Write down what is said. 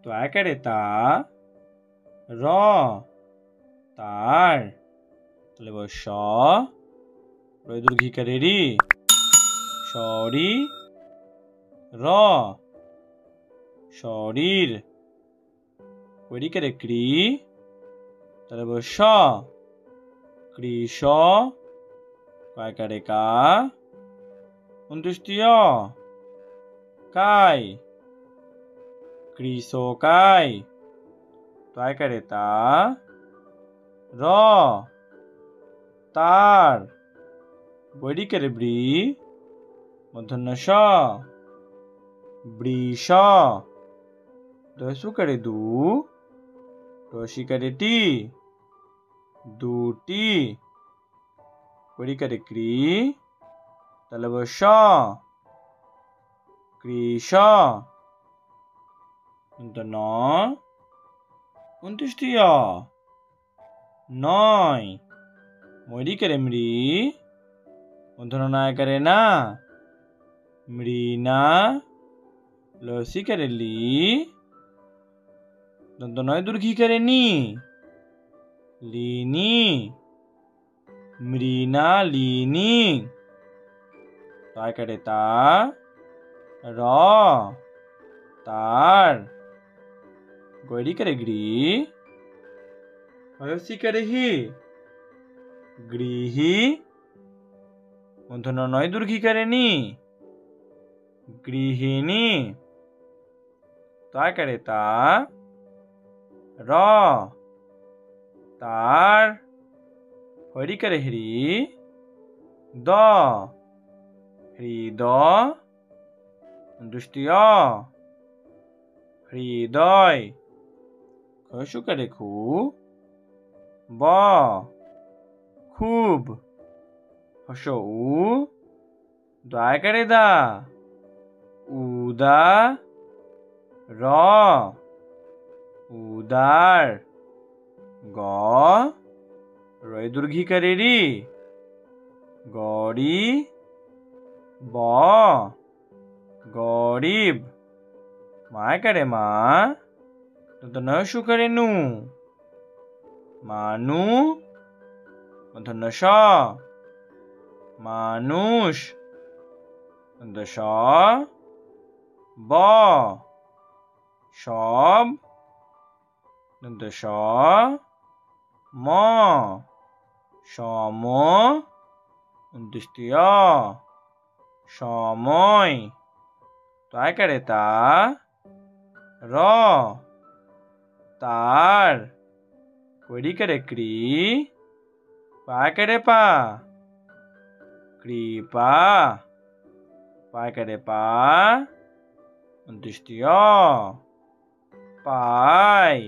আকারে তা র তার তাহলে স দীর্ঘিকারে রি সরি র শরীর কৈরিকারে ক্রি তাহলে স কৃষ কয়কারে কা অন্ত্যেষ্টিয় কায় কৃষকায় তয়কারে তা র তার বৈরিকারে ব্রি মূর্ধন্য স বৃষ দস্যুকারে দু রসিকারে টি দুটি কৈরিকারে ক্রি তাহলে স কৃষ ন অন্ত্যেষ্টিয় নয় মৈরিকারে মৃ মূর্ধন্য নয়কারে না মৃণা লসিকারে লি দন্ত নয় দীর্ঘিকারে নি লিনি মৃণালিনী তয়কারে তা র তার গৈরিকারে গ্রি হয়সিকারে হি গৃহী মূর্ধন্য নয় দীর্ঘিকারে নি গৃহিণী তয়কারে তা র তার হরিকারে হ্রি দ হৃদ অন্ত্যেষ্টিয় হৃদয় খসুকারে খু ব খুব হস উ দয়কারে দা উদা র উদার গ রয় দীর্ঘিকারে রি গরি ব গরিব মায়কারে মা নসুকারে নু মানু মূর্ধন্য স মানুষ স ব সব স ম সম অন্ত্যেষ্টিয় সময় তয়কারে তা র তার কৈরিকারে ক্রি পায়কারে পা কৃপা পায়কারে পা অন্ত্যেষ্টিয় পায়